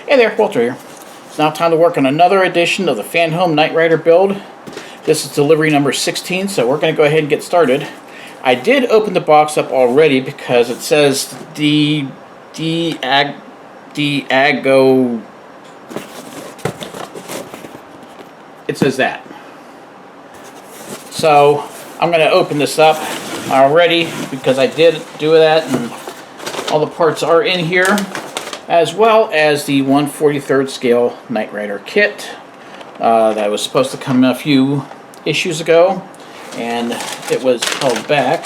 Hey there, Walter here. It's now time to work on another edition of the Fan-Home Knight Rider build. This is delivery number 16, so we're going to go ahead and get started. I did open the box up already because it says Diago. It says that. So I'm going to open this up already because I did do that, and all the parts are in here, as well as the 1/43rd scale Knight Rider kit that was supposed to come a few issues ago, and it was held back.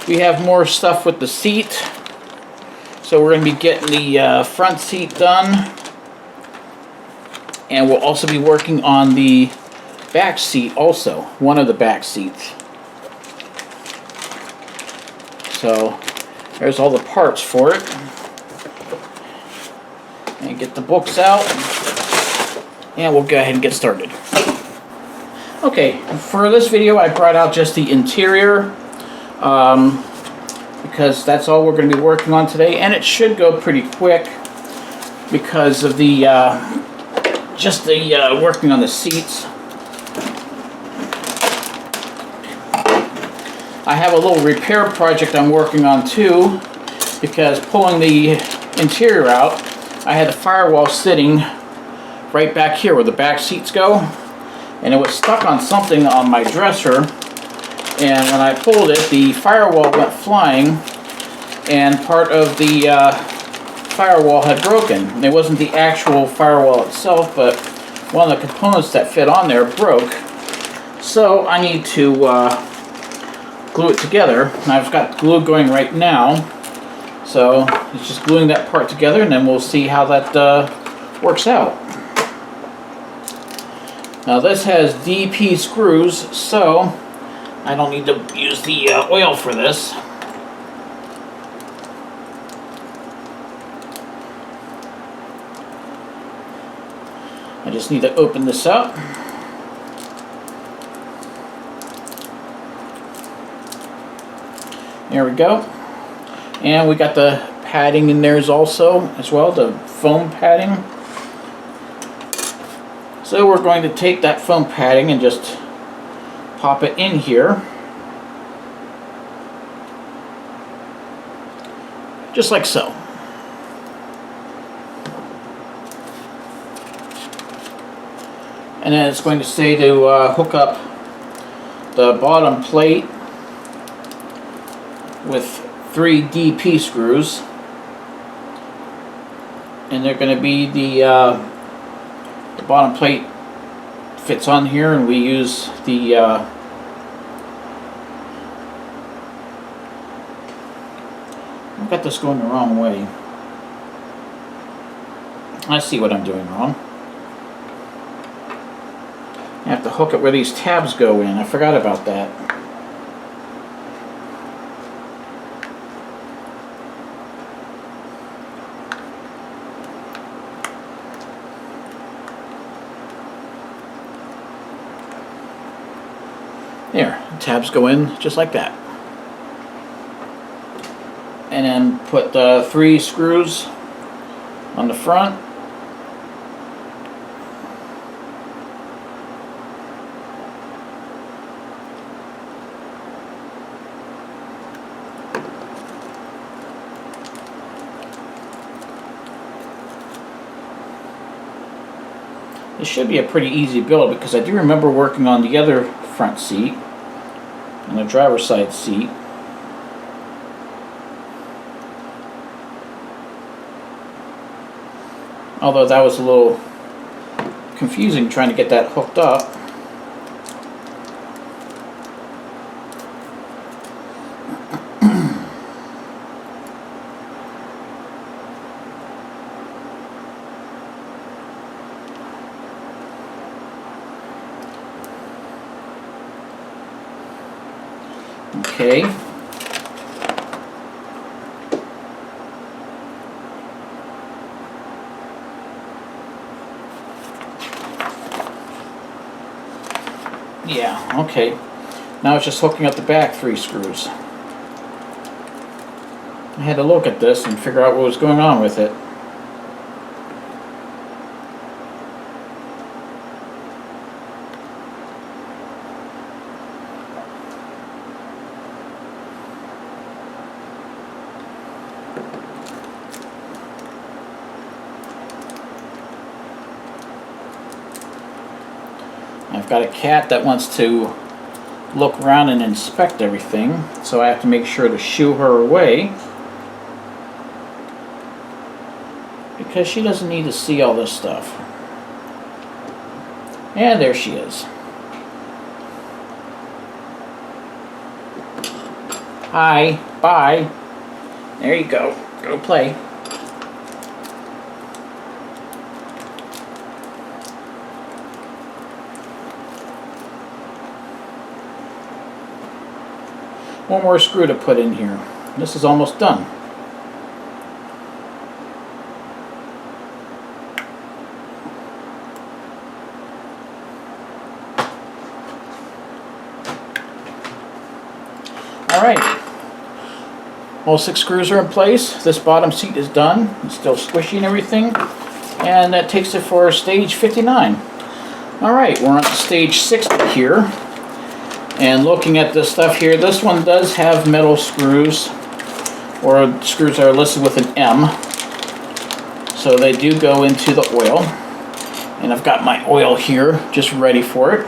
We have more stuff with the seat, so we're going to be getting the front seat done, and we'll also be working on the back seat also, one of the back seats. So there's all the parts for it. And get the books out, and we'll go ahead and get started. Okay, for this video I brought out just the interior because that's all we're going to be working on today, and it should go pretty quick because of the working on the seats. I have a little repair project I'm working on too, because pulling the interior out, I had the firewall sitting right back here where the back seats go, and it was stuck on something on my dresser, and when I pulled it, the firewall went flying, and part of the firewall had broken. And it wasn't the actual firewall itself, but one of the components that fit on there broke. So I need to glue it together, and I've got glue going right now. So it's just gluing that part together, and then we'll see how that works out. Now this has DP screws, so I don't need to use the oil for this. I just need to open this up. There we go. And we got the padding in there also, as well, the foam padding. So we're going to take that foam padding and just pop it in here. Just like so. And then it's going to say to hook up the bottom plate with 3 DP screws, and they're going to be the bottom plate fits on here, and we use the I've got this going the wrong way. I see what I'm doing wrong. I have to hook it where these tabs go in. I forgot about that. There, tabs go in just like that. And then put 3 screws on the front. This should be a pretty easy build because I do remember working on the other front seat and the driver's side seat. Although that was a little confusing trying to get that hooked up. Okay. Yeah, okay. Now it's just hooking up the back 3 screws. I had to look at this and figure out what was going on with it. got a cat that wants to look around and inspect everything, so I have to make sure to shoo her away because she doesn't need to see all this stuff. And there she is. Hi, bye. There you go. Go play. One more screw to put in here. This is almost done. Alright, all 6 screws are in place. This bottom seat is done. It's still squishy and everything. And that takes it for stage 59. Alright, we're on to stage 60 here. And looking at this stuff here, this one does have metal screws, or screws that are listed with an M. So they do go into the oil. And I've got my oil here, just ready for it.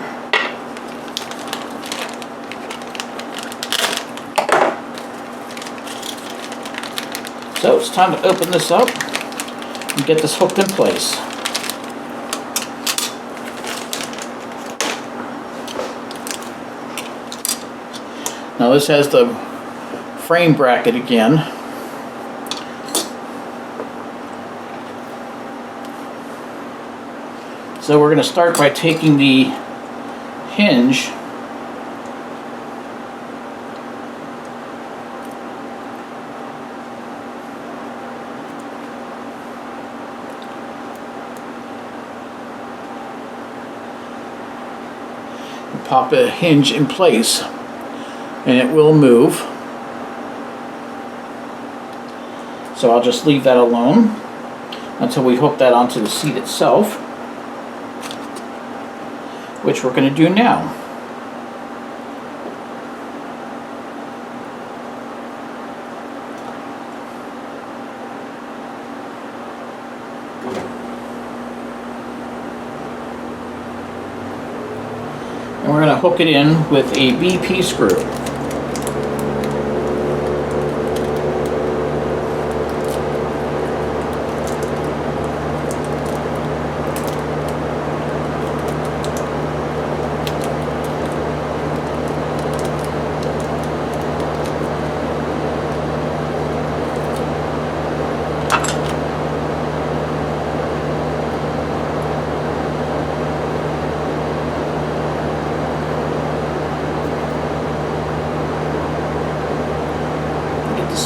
So it's time to open this up and get this hooked in place. Now this has the frame bracket again. So we're going to start by taking the hinge and pop a hinge in place, and it will move. So I'll just leave that alone until we hook that onto the seat itself, which we're going to do now. And we're going to hook it in with a BP screw.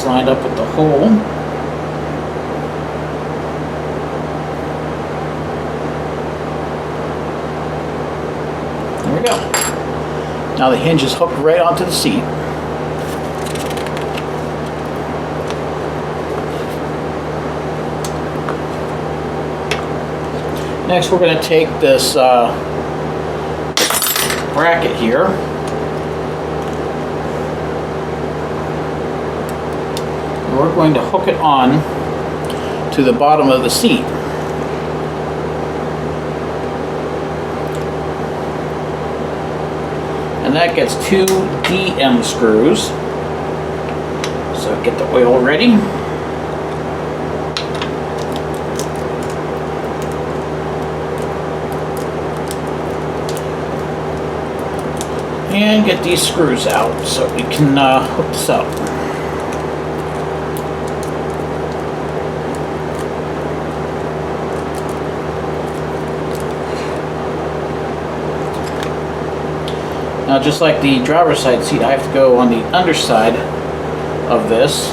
Lined up with the hole. There we go. Now the hinge is hooked right onto the seat. Next we're going to take this bracket here . We're going to hook it on to the bottom of the seat. And that gets 2 DM screws. So get the oil ready. And get these screws out so we can hook this up. Now, just like the driver's side seat, I have to go on the underside of this.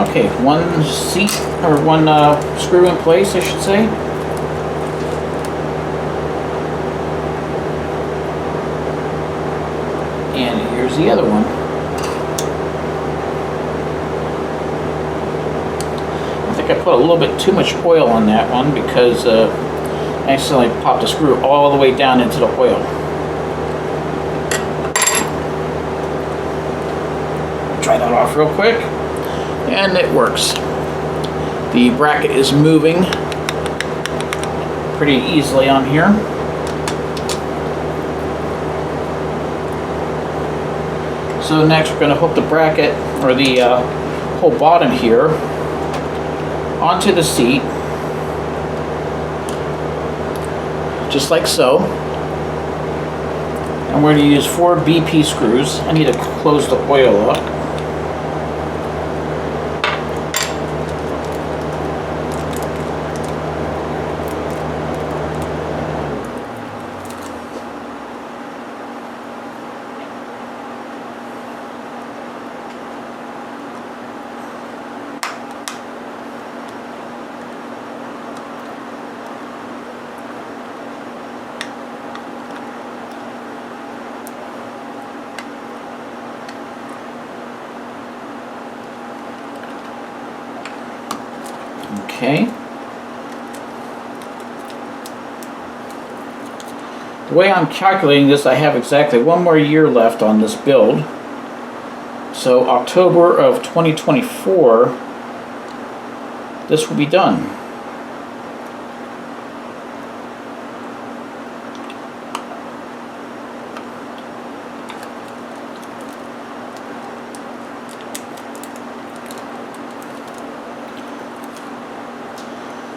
Okay, one seat, or one screw in place, I should say. And here's the other one. I think I put a little bit too much oil on that one because I accidentally popped the screw all the way down into the oil. pry that off real quick. And it works. The bracket is moving pretty easily on here. So next we're going to hook the bracket, or the whole bottom here, onto the seat, just like so. And we're going to use 4 BP screws. I need to close the oil up. Okay. The way I'm calculating this, I have exactly 1 more year left on this build. So October of 2024, this will be done.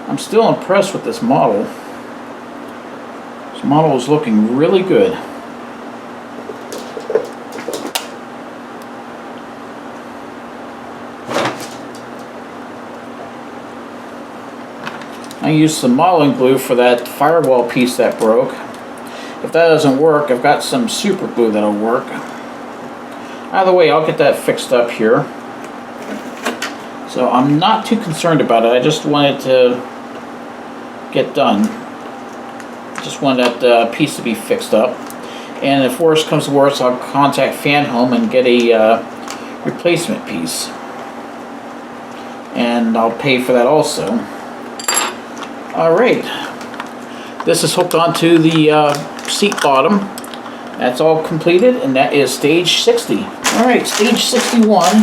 I'm still impressed with this model. This model is looking really good. I used some modeling glue for that firewall piece that broke. If that doesn't work, I've got some super glue that'll work. Either way, I'll get that fixed up here. So I'm not too concerned about it. I just wanted to get done. Just want that piece to be fixed up. And if worse comes to worse, I'll contact Fan Home and get a replacement piece. And I'll pay for that also. Alright. This is hooked onto the seat bottom. That's all completed, and that is stage 60. Alright, stage 61.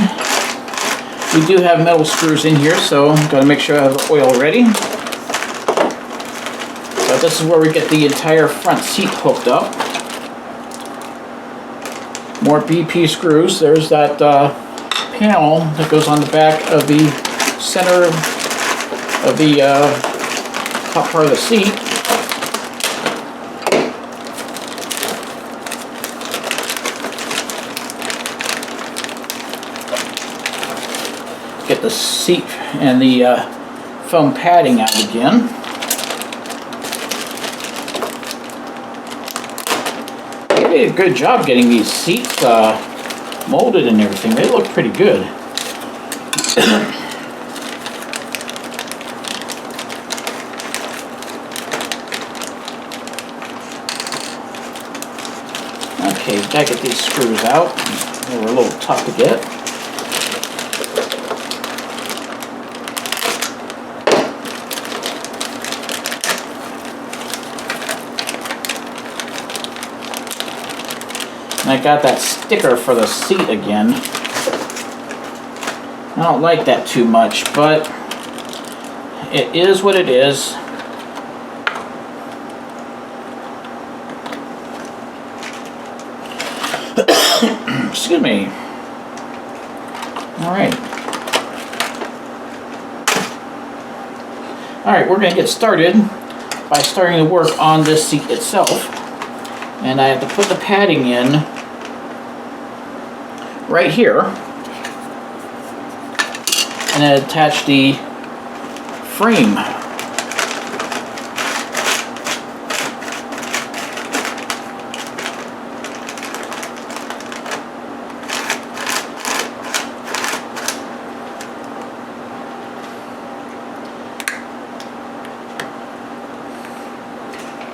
We do have metal screws in here, so I'm going to make sure I have the oil ready. So this is where we get the entire front seat hooked up. More BP screws. There's that panel that goes on the back of the center of the top part of the seat. Get the seat and the foam padding out again. They did a good job getting these seats molded and everything. They look pretty good. Okay, gotta get these screws out. They were a little tough to get. And I got that sticker for the seat again. I don't like that too much, but it is what it is. Excuse me. Alright. Alright, we're going to get started by starting to work on this seat itself. And I have to put the padding in right here. And then attach the frame.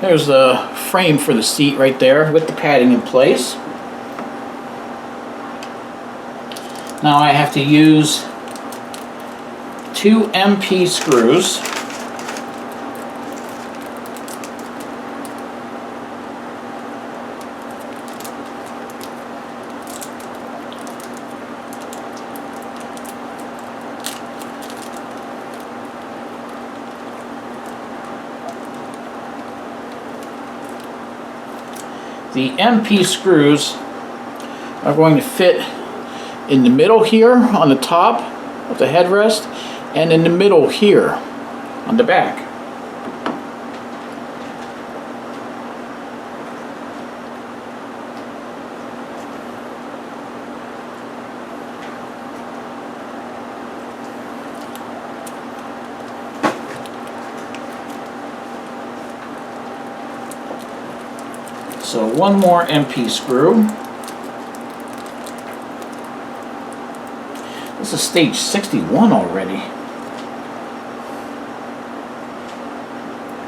There's the frame for the seat right there with the padding in place. Now I have to use 2 MP screws. The MP screws are going to fit in the middle here on the top of the headrest and in the middle here on the back. So one more MP screw. This is stage 61 already.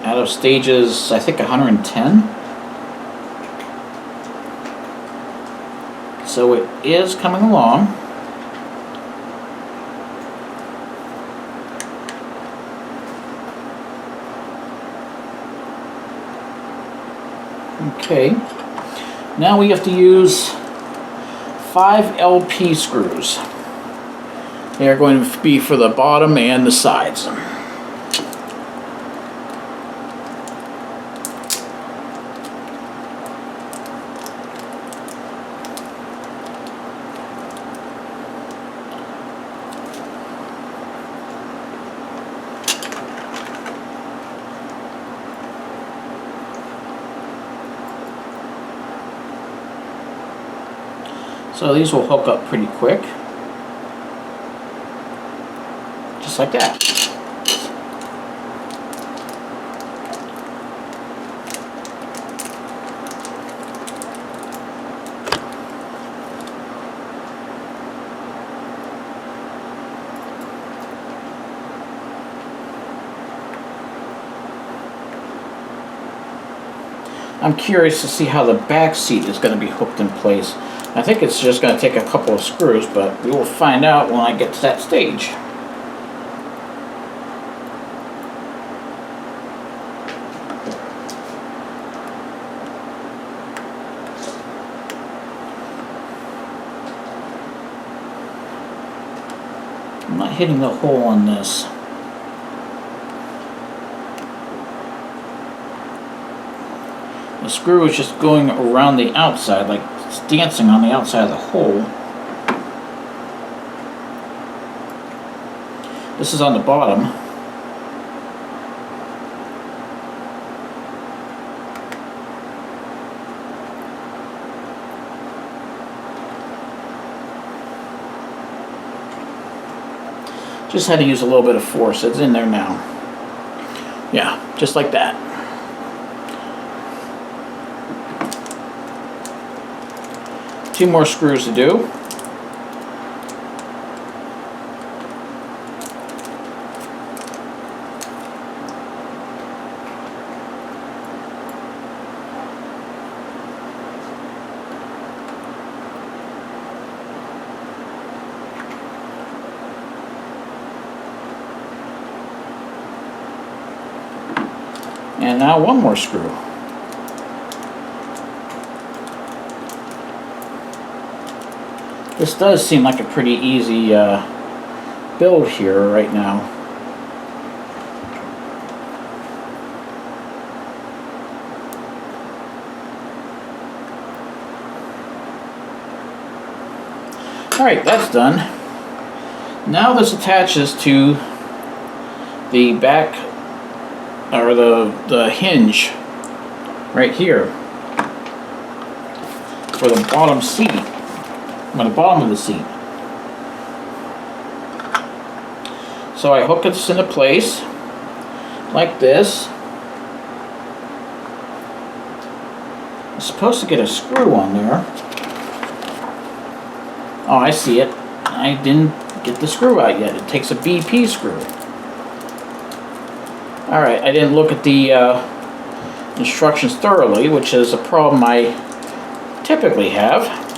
Out of stages, I think 110. So it is coming along. Okay, now we have to use 5 LP screws. They are going to be for the bottom and the sides. So these will hook up pretty quick. Just like that. I'm curious to see how the back seat is going to be hooked in place. I think it's just going to take a couple of screws, but we will find out when I get to that stage. I'm not hitting the hole on this. The screw is just going around the outside, like it's dancing on the outside of the hole. This is on the bottom. Just had to use a little bit of force. It's in there now. Yeah, just like that. Two more screws to do. And now one more screw. This does seem like a pretty easy build here right now. Alright, that's done. Now this attaches to the back, or the hinge right here for the bottom seat. On the bottom of the seat. So I hook this into place like this. I'm supposed to get a screw on there. Oh, I see it. I didn't get the screw out yet. It takes a BP screw. Alright, I didn't look at the instructions thoroughly, which is a problem I typically have.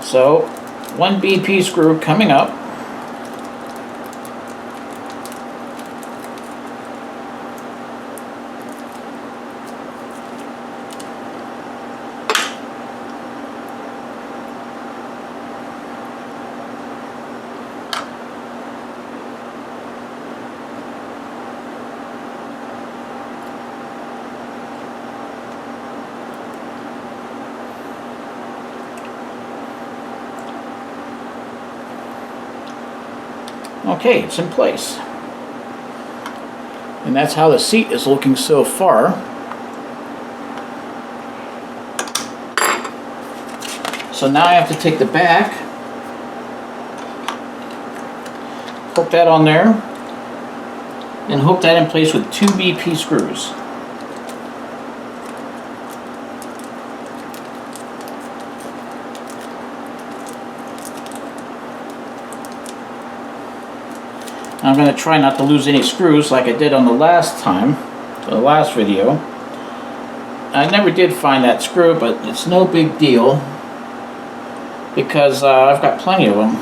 So, one BP screw coming up. Okay, it's in place. And that's how the seat is looking so far. So now I have to take the back, hook that on there, and hook that in place with 2 BP screws. I'm going to try not to lose any screws like I did on the last time, the last video. I never did find that screw, but it's no big deal because I've got plenty of them.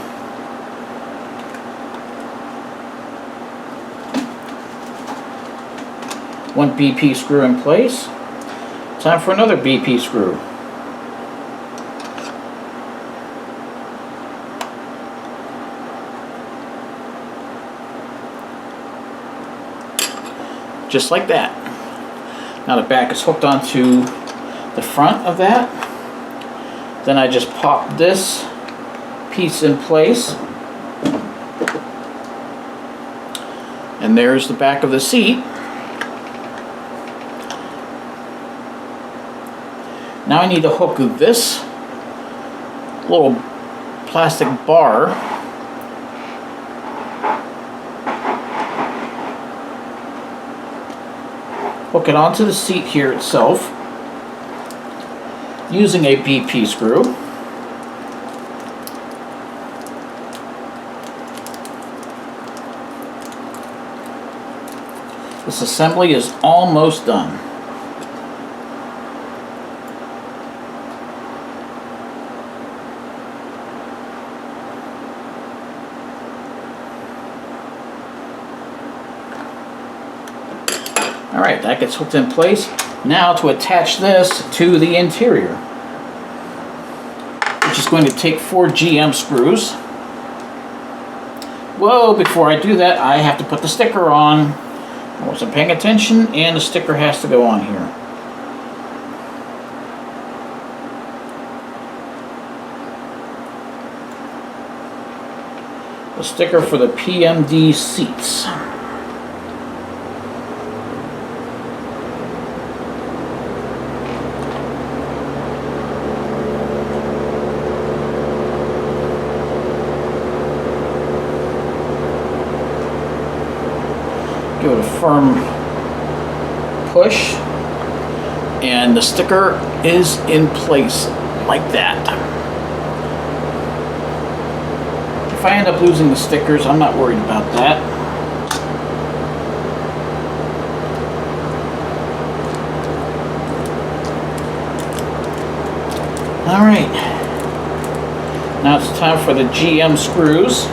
One BP screw in place. Time for another BP screw. Just like that. Now the back is hooked onto the front of that. Then I just pop this piece in place. And there's the back of the seat. Now I need to hook this little plastic bar hook it onto the seat here itself using a BP screw. This assembly is almost done. Alright, that gets hooked in place. Now to attach this to the interior, which is going to take 4 GM screws. Whoa, before I do that, I have to put the sticker on. I wasn't paying attention, and the sticker has to go on here. The sticker for the PMD seats. Give it a firm push, and the sticker is in place like that. If I end up losing the stickers, I'm not worried about that. Alright, now it's time for the GM screws,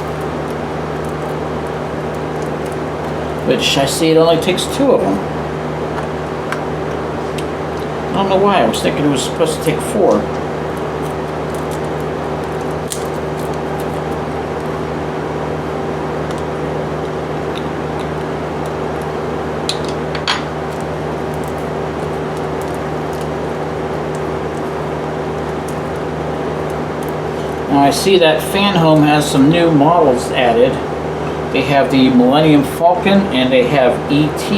which I see it only takes 2 of them. I don't know why, I was thinking it was supposed to take 4. Now I see that Fan Home has some new models added. They have the Millennium Falcon and they have ET.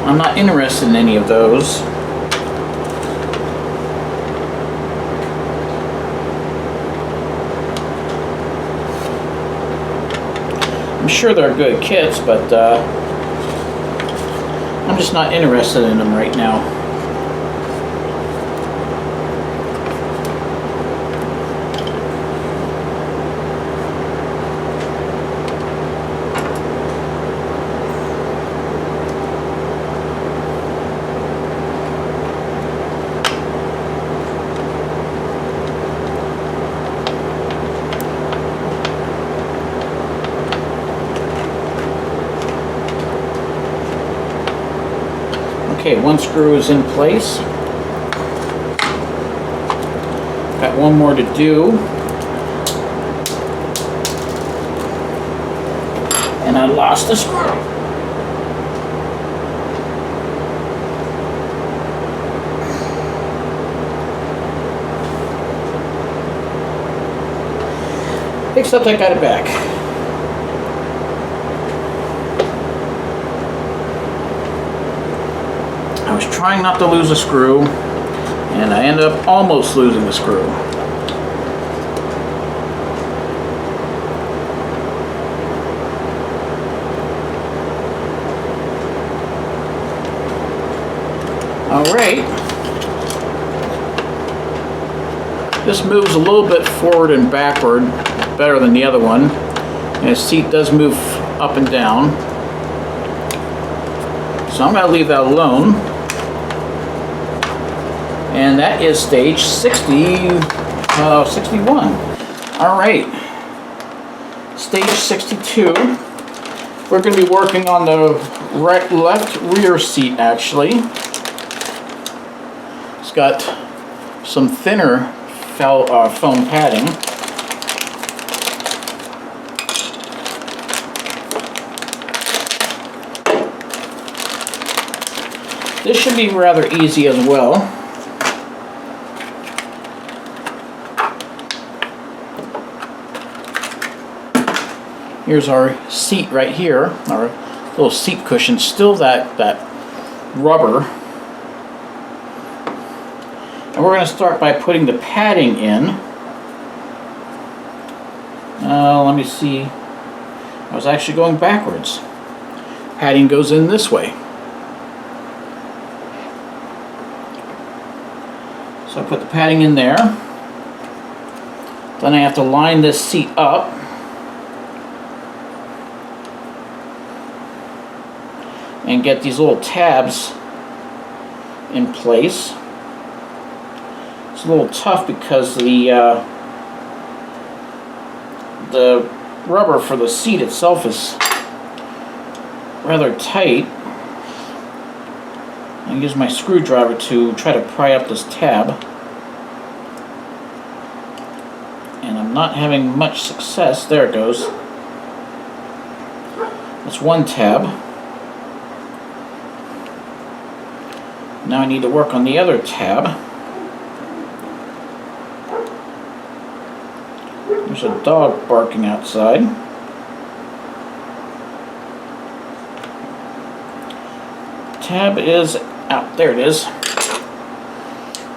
I'm not interested in any of those. I'm sure they're good kits, but I'm just not interested in them right now. Okay, 1 screw is in place. Got 1 more to do. And I lost the screw. Except I got it back. I was trying not to lose a screw, and I ended up almost losing the screw. Alright. This moves a little bit forward and backward better than the other one. And the seat does move up and down. So I'm going to leave that alone. And that is stage 61. Alright. Stage 62. We're going to be working on the left rear seat actually. It's got some thinner foam padding. This should be rather easy as well. Here's our seat right here, our little seat cushion, still that rubber. And we're going to start by putting the padding in. Let me see. I was actually going backwards. Padding goes in this way. So I put the padding in there. Then I have to line this seat up. And get these little tabs in place. It's a little tough because the rubber for the seat itself is rather tight. I use my screwdriver to try to pry up this tab, and I'm not having much success. There it goes. That's one tab. Now I need to work on the other tab. There's a dog barking outside. Tab is out. There it is.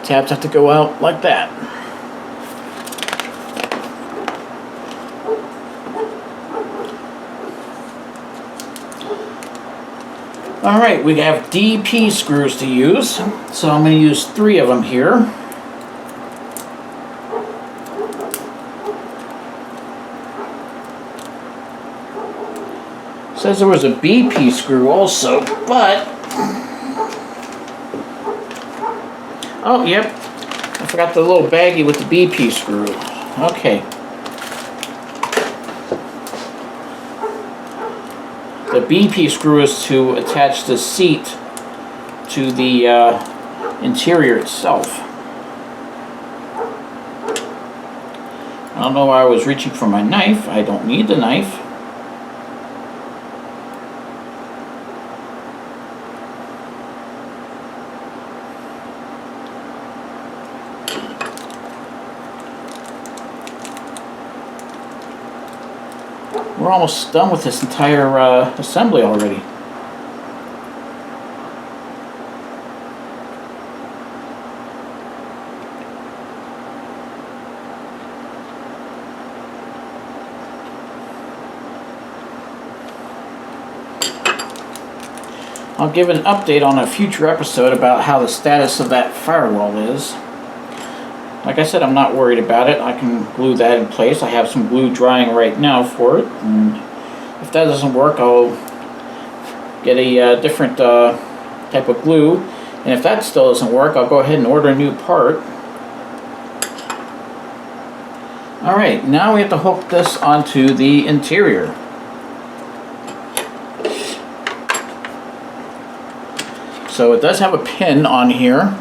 Tabs have to go out like that. Alright, we have DP screws to use, so I'm going to use 3 of them here. It says there was a BP screw also, but... Oh, yep. I forgot the little baggie with the BP screw. Okay. The BP screw is to attach the seat to the interior itself. I don't know why I was reaching for my knife. I don't need the knife. We're almost done with this entire assembly already. I'll give an update on a future episode about how the status of that firewall is. Like I said, I'm not worried about it. I can glue that in place. I have some glue drying right now for it. And if that doesn't work, I'll get a different type of glue. And if that still doesn't work, I'll go ahead and order a new part. Alright, now we have to hook this onto the interior. So it does have a pin on here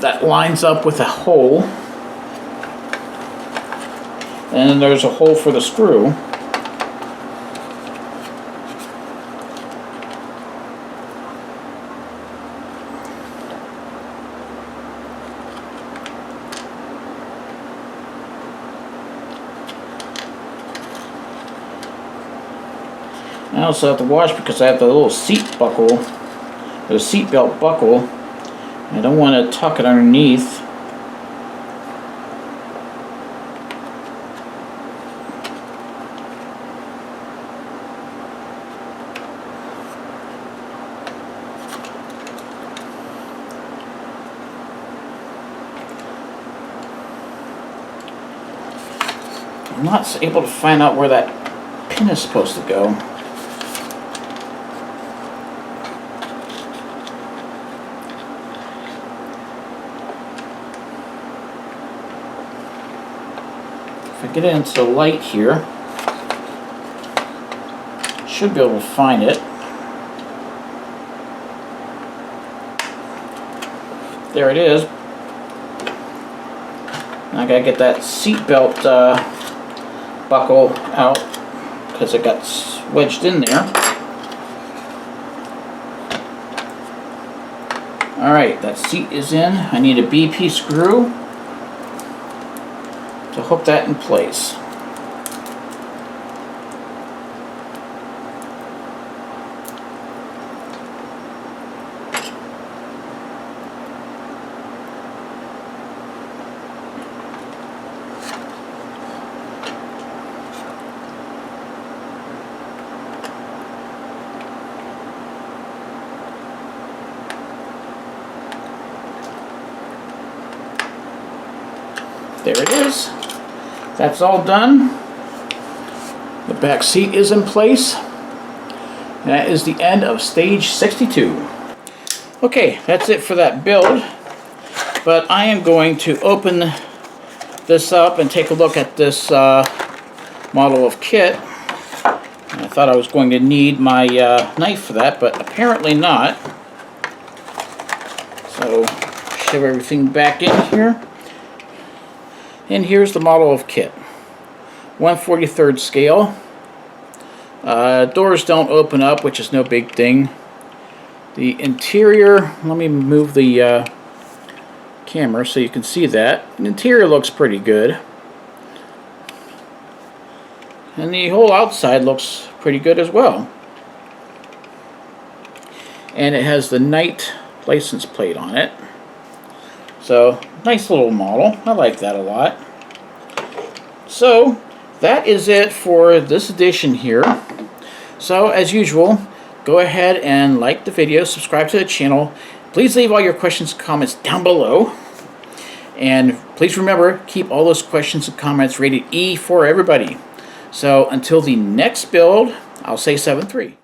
that lines up with a hole, and then there's a hole for the screw. I also have to watch because I have the little seat buckle, the seat belt buckle. I don't want to tuck it underneath. I'm not able to find out where that pin is supposed to go. If I get it into the light here, should be able to find it. There it is. I gotta get that seat belt buckle out because it got wedged in there. Alright, that seat is in. I need a BP screw to hook that in place. There it is. That's all done. The back seat is in place. And that is the end of stage 62. Okay, that's it for that build. But I am going to open this up and take a look at this model of kit. And I thought I was going to need my knife for that, but apparently not. So, shove everything back in here. And here's the model of kit. 1/43 scale. Doors don't open up, which is no big thing. The interior, let me move the camera so you can see that. The interior looks pretty good. And the whole outside looks pretty good as well. And it has the Knight license plate on it. So, nice little model. I like that a lot. So, that is it for this edition here. So, as usual, go ahead and like the video, subscribe to the channel. Please leave all your questions and comments down below. And please remember, keep all those questions and comments rated E for everybody. So, until the next build, I'll say 7-3.